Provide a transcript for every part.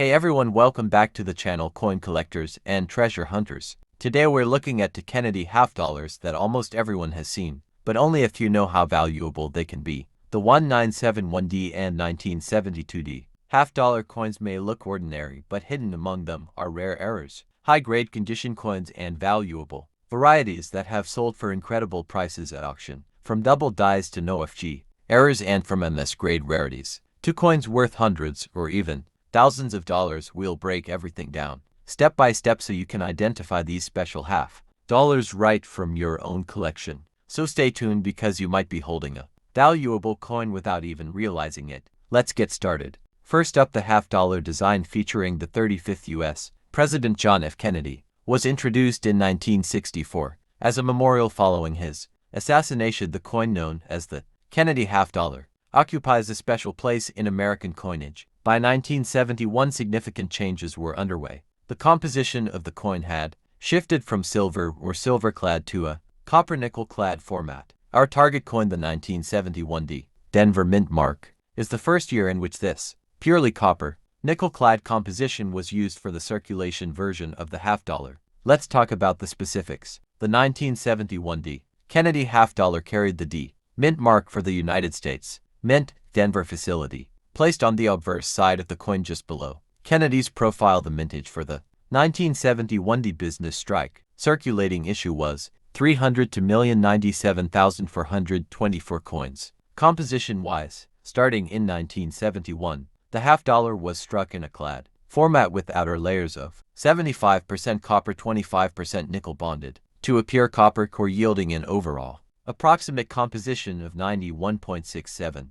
Hey everyone, welcome back to the channel Coin Collectors and Treasure Hunters. Today we're looking at two Kennedy half dollars that almost everyone has seen, but only a few know how valuable they can be. The 1971D and 1972D. Half dollar coins may look ordinary, but hidden among them are rare errors, high-grade condition coins and valuable varieties that have sold for incredible prices at auction. From double dies to no FG errors and from MS-grade rarities to coins worth hundreds or even thousands of dollars, we'll break everything down, step by step, so you can identify these special half dollars right from your own collection. So stay tuned because you might be holding a valuable coin without even realizing it. Let's get started. First up, the half dollar design featuring the 35th U.S. President John F. Kennedy was introduced in 1964 as a memorial following his assassination. The coin, known as the Kennedy half dollar, occupies a special place in American coinage. By 1971, significant changes were underway. The composition of the coin had shifted from silver or silver-clad to a copper-nickel-clad format. Our target coin, the 1971D Denver Mint mark, is the first year in which this purely copper, nickel-clad composition was used for the circulation version of the half dollar. Let's talk about the specifics. The 1971D Kennedy half dollar carried the D Mint mark for the United States Mint Denver facility, placed on the obverse side of the coin just below Kennedy's profile. The mintage for the 1971D business strike circulating issue was 300 to 1,097,424 coins. Composition-wise, starting in 1971, the half dollar was struck in a clad format with outer layers of 75% copper, 25% nickel bonded to a pure copper core, yielding an overall approximate composition of 91.67%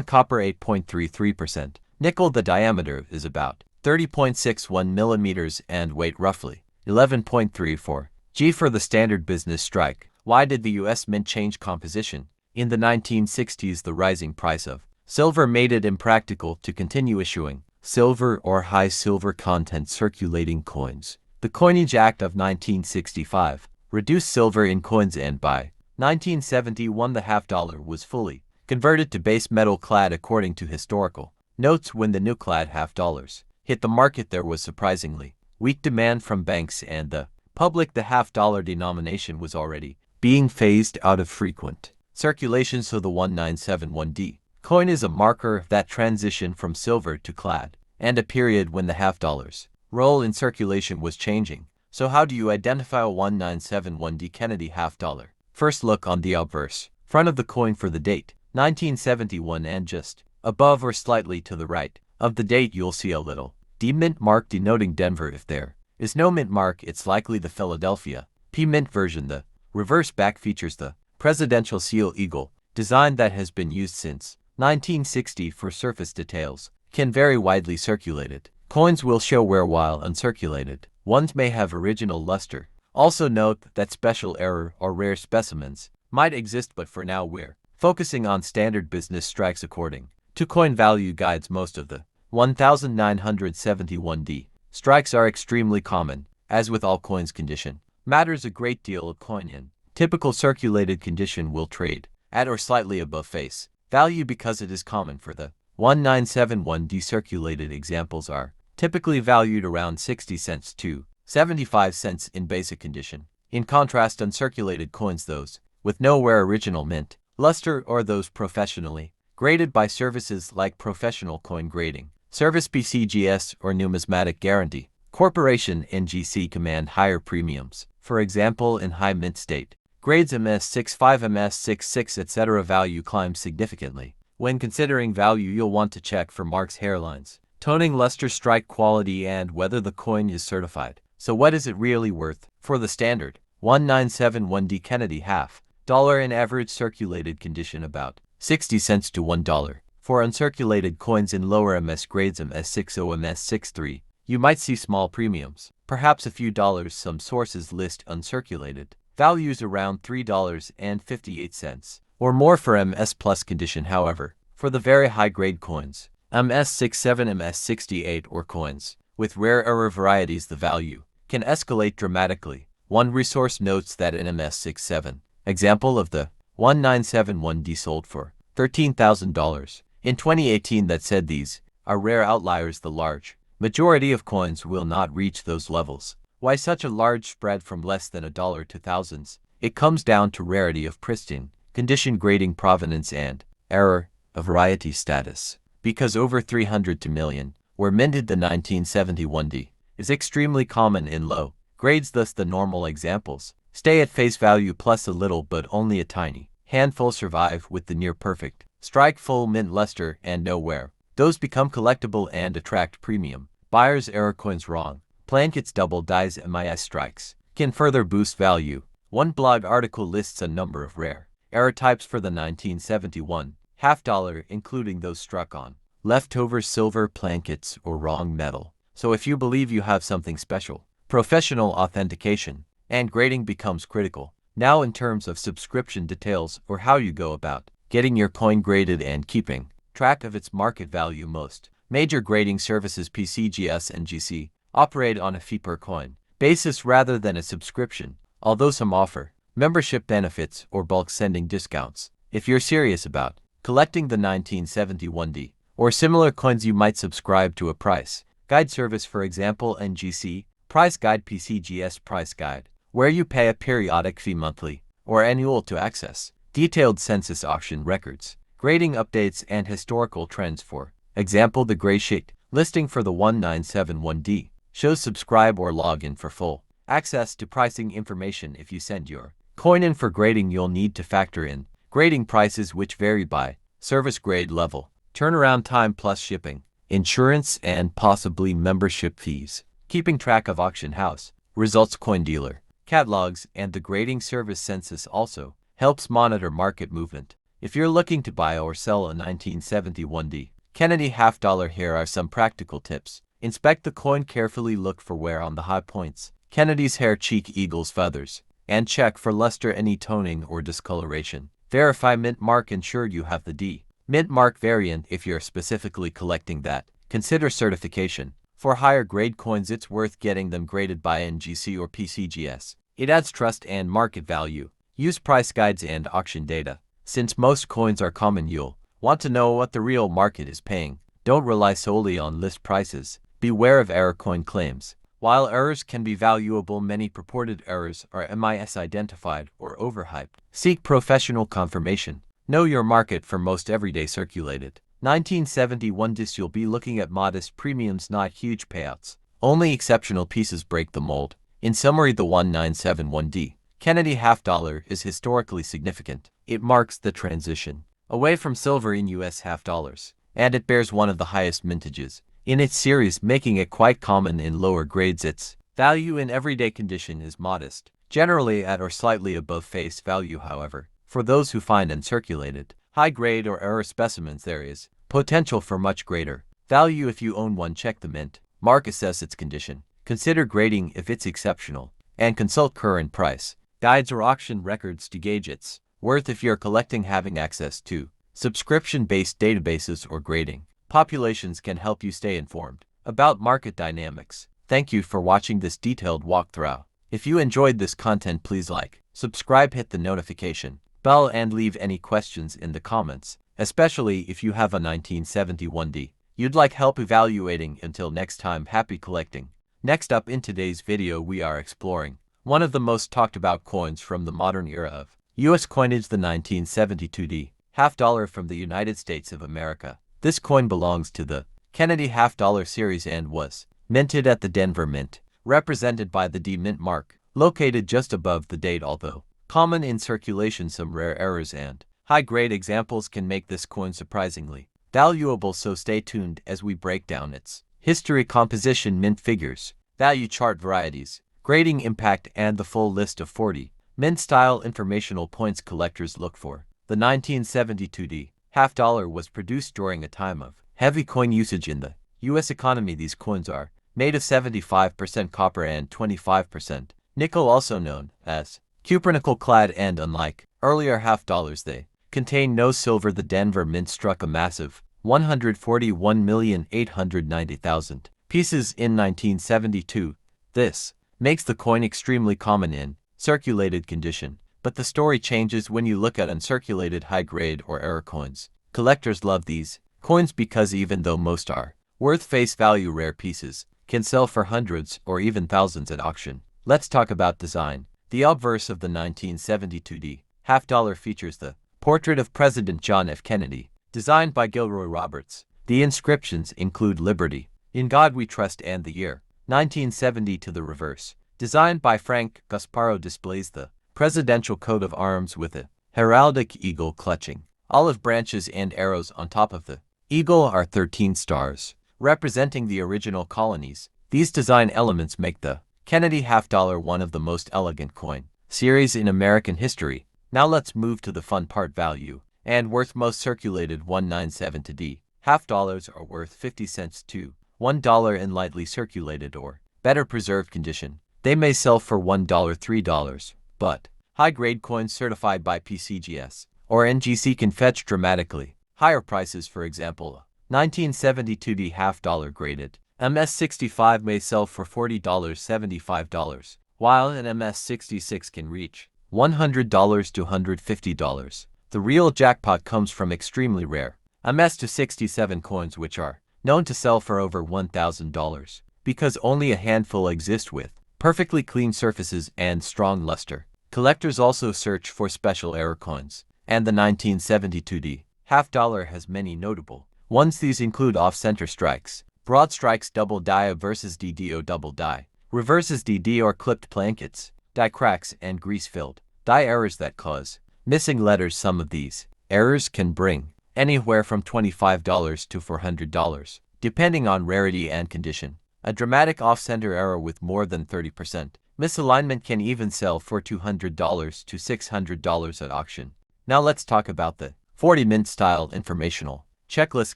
copper, 8.33% nickel. The diameter is about 30.61 millimeters and weight roughly 11.34 g for the standard business strike. Why did the U.S. Mint change composition? In the 1960s, the rising price of silver made it impractical to continue issuing silver or high silver content circulating coins. The Coinage Act of 1965 reduced silver in coins, and by 1971 the half dollar was fully converted to base metal clad. According to historical notes, when the new clad half dollars hit the market, there was surprisingly weak demand from banks and the public. The half dollar denomination was already being phased out of frequent circulation, so the 1971D coin is a marker of that transition from silver to clad, and a period when the half dollar's role in circulation was changing. So how do you identify a 1971D Kennedy half dollar? First, look on the obverse front of the coin for the date 1971, and just above or slightly to the right of the date you'll see a little D Mint mark denoting Denver. If there is no mint mark, it's likely the Philadelphia P Mint version. The reverse back features the presidential seal eagle design that has been used since 1960 for surface details. Can vary widely circulated coins will show wear, while uncirculated ones may have original luster. Also note that special error or rare specimens might exist, but for now we're focusing on standard business strikes. According to coin value guides, most of the 1971D strikes are extremely common. As with all coins, condition matters a great deal. A coin in typical circulated condition will trade at or slightly above face value because it is common. For the 1971D circulated, examples are typically valued around 60 cents to 75 cents in basic condition. In contrast, uncirculated coins, those with no rare original mint luster, or those professionally graded by services like Professional Coin Grading Service (PCGS) or Numismatic Guarantee Corporation (NGC), command higher premiums. For example, in high mint state grades MS65, MS66, etc., value climbs significantly. When considering value, you'll want to check for marks, hairlines, toning, luster, strike quality, and whether the coin is certified. So what is it really worth? For the standard 1971D Kennedy half dollar in average circulated condition, about 60 cents to $1. For uncirculated coins in lower MS grades, MS60, MS63, you might see small premiums, perhaps a few dollars. Some sources list uncirculated values around $3.58 or more for MS plus condition. However, for the very high-grade coins, MS67, MS68, or coins with rare error varieties, the value can escalate dramatically. One resource notes that an MS67 example of the 1971D sold for $13,000 in 2018. That said, these are rare outliers. The large Majority of coins will not reach those levels. Why such a large spread from less than $1 to thousands? It comes down to rarity of pristine condition, grading, provenance, and error of variety status. Because over 300 to million were minted, the 1971D is extremely common in low grades, thus the normal examples stay at face value plus a little, but only a tiny handful survive with the near perfect strike, full mint luster, and no wear. Those become collectible and attract premium buyers. Error coins, wrong blankets, double dies, MIS strikes can further boost value. One blog article lists a number of rare error types for the 1971 half dollar, including those struck on leftover silver, blankets, or wrong metal. So if you believe you have something special, professional authentication and grading becomes critical. Now, in terms of subscription details or how you go about getting your coin graded and keeping track of its market value, most major grading services, PCGS and GC, operate on a fee per coin basis rather than a subscription, although some offer membership benefits or bulk sending discounts. If you're serious about collecting the 1971D or similar coins, you might subscribe to a price guide service, for example NGC Price Guide, PCGS Price Guide, where you pay a periodic fee monthly or annual to access detailed census auction records, grading updates, and historical trends. For example, the gray sheet listing for the 1971D shows subscribe or log in for full access to pricing information. If you send your coin in for grading, you'll need to factor in grading prices, which vary by service grade level, turnaround time plus shipping, insurance, and possibly membership fees. Keeping track of auction house results, coin dealer catalogs, and the grading service census also helps monitor market movement. If you're looking to buy or sell a 1971D Kennedy half dollar, here are some practical tips. Inspect the coin carefully, look for wear on the high points, Kennedy's hair, cheek, eagle's feathers, and check for luster, any toning or discoloration. Verify mint mark, ensure you have the D mint mark variant. If you're specifically collecting that, consider certification. For higher grade coins, it's worth getting them graded by NGC or PCGS. It adds trust and market value. Use price guides and auction data. Since most coins are common, you'll want to know what the real market is paying. Don't rely solely on list prices. Beware of error coin claims. While errors can be valuable, many purported errors are misidentified or overhyped. Seek professional confirmation. Know your market for most everyday circulated 1971 DIS. You'll be looking at modest premiums, not huge payouts. Only exceptional pieces break the mold. In summary, the 1971D Kennedy half dollar is historically significant. It marks the transition away from silver in US half dollars, and it bears one of the highest mintages in its series, making it quite common in lower grades. Its value in everyday condition is modest, generally at or slightly above face value. However, for those who find uncirculated, high-grade or error specimens, there is potential for much greater value. If you own one, check the mint mark, assess its condition, consider grading if it's exceptional, and consult current price guides or auction records to gauge its worth. If you're collecting, having access to subscription-based databases or grading populations can help you stay informed about market dynamics. Thank you for watching this detailed walkthrough. If you enjoyed this content, please like, subscribe, hit the notification bell, and leave any questions in the comments, especially if you have a 1971D you'd like help evaluating. Until next time, happy collecting. Next up in today's video, we are exploring one of the most talked about coins from the modern era of U.S. coinage, the 1972D half dollar from the United States of America. This coin belongs to the Kennedy half dollar series and was minted at the Denver Mint, represented by the D mint mark, located just above the date. Although common in circulation, some rare errors and high-grade examples can make this coin surprisingly valuable, so stay tuned as we break down its history, composition, mint figures, value chart, varieties, grading, impact, and the full list of 40 mint-style informational points collectors look for. The 1972D half dollar was produced during a time of heavy coin usage in the U.S. economy. These coins are made of 75% copper and 25% nickel, also known as cupronickel clad, and unlike earlier half dollars, they contain no silver. The Denver Mint struck a massive 141,890,000 pieces in 1972. This makes the coin extremely common in circulated condition, but the story changes when you look at uncirculated high-grade or error coins. Collectors love these coins because even though most are Worth face value rare pieces can sell for hundreds or even thousands at auction. Let's talk about design. The obverse of the 1972 half dollar features the portrait of President John F. Kennedy, designed by Gilroy Roberts. The inscriptions include Liberty, In God We Trust, and the year 1970 to the reverse. Designed by Frank Gasparo, displays the presidential coat of arms with a heraldic eagle clutching olive branches and arrows on top of the eagle are 13 stars, representing the original colonies. These design elements make the Kennedy half dollar one of the most elegant coin series in American history. Now let's move to the fun part: value and worth. Most circulated 197 half dollars are worth 50 cents to $1 in lightly circulated or better preserved condition. They may sell for $1, $3, but high-grade coins certified by PCGS or NGC can fetch dramatically higher prices. For example, a 1972 half dollar graded MS-65 may sell for $40, $75, while an MS-66 can reach $100 to $150. The real jackpot comes from extremely rare MS-67 coins, which are known to sell for over $1,000 because only a handful exist with perfectly clean surfaces and strong luster. Collectors also search for special error coins, and the 1972 half dollar has many notable ones. These include off-center strikes, broad strikes, double die versus DDO, double die reverses DD or clipped blankets, die cracks, and grease-filled die errors that cause missing letters. Some of these errors can bring anywhere from $25 to $400, depending on rarity and condition. A dramatic off-center error with more than 30% misalignment can even sell for $200 to $600 at auction. Now let's talk about the 40 mint style informational checklist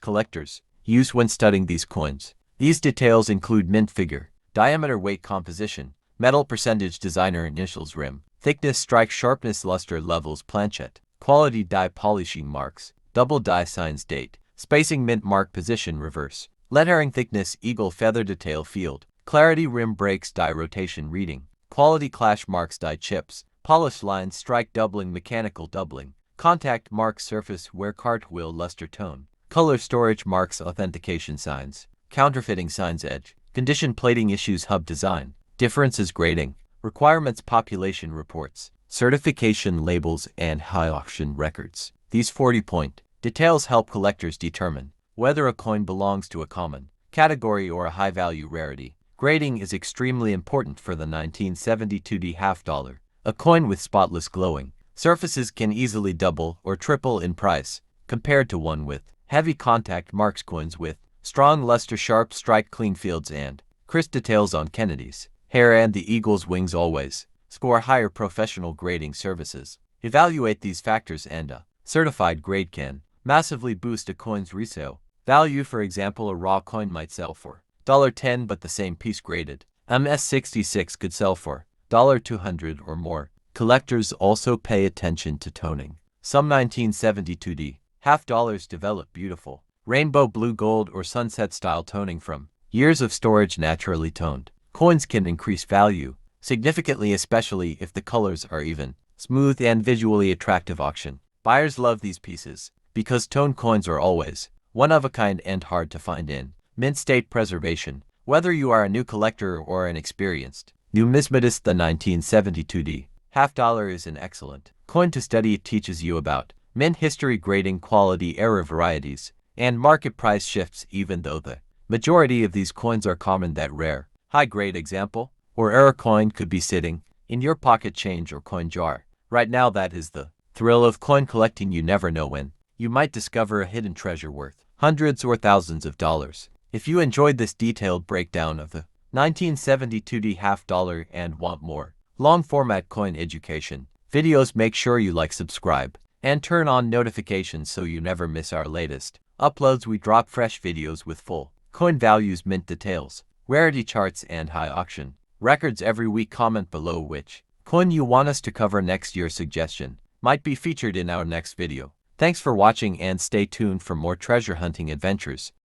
collectors use when studying these coins. These details include mint figure, diameter, weight, composition, metal percentage, designer initials, rim thickness, strike sharpness, luster levels, planchet, quality, die polishing marks, double die signs, date, spacing, mint mark, position, reverse, lettering, thickness, eagle feather, detail, field, clarity, rim breaks, die rotation, reading, quality, clash marks, die chips, polish lines, strike doubling, mechanical doubling, contact marks, surface wear, cartwheel, luster, tone, color, storage marks, authentication signs, counterfeiting signs, edge, condition, plating issues, hub design, differences, grading, requirements, population reports, certification labels, and high auction records. These 40-point details help collectors determine whether a coin belongs to a common category or a high-value rarity. Grading is extremely important for the 1972 half dollar. A coin with spotless glowing surfaces can easily double or triple in price compared to one with heavy contact marks. Coins with strong luster, sharp strike, clean fields, and crisp details on Kennedy's hair and the eagle's wings always score higher. Professional grading services evaluate these factors, and a certified grade can massively boost a coin's resale value. For example, a raw coin might sell for $10, but the same piece graded MS-66 could sell for $200 or more. Collectors also pay attention to toning. Some 1972 half dollars develop beautiful rainbow blue, gold, or sunset style toning from years of storage. Naturally toned coins can increase value significantly, especially if the colors are even, smooth, and visually attractive. Auction buyers love these pieces because toned coins are always one of a kind and hard to find in mint state preservation. Whether you are a new collector or an experienced numismatist, the 1972 half dollar is an excellent coin to study. It teaches you about mint history, grading, quality, error, varieties, and market price shifts. Even though the majority of these coins are common, that rare, high-grade example or error coin could be sitting in your pocket change or coin jar right now. That is the thrill of coin collecting. You never know when you might discover a hidden treasure worth hundreds or thousands of dollars. If you enjoyed this detailed breakdown of the 1972 half dollar and want more long-format coin education videos, make sure you like, subscribe, and turn on notifications so you never miss our latest uploads. We drop fresh videos with full coin values, mint details, rarity charts, and high auction records every week. Comment below which coin you want us to cover next. Your suggestion might be featured in our next video. Thanks for watching, and stay tuned for more treasure hunting adventures.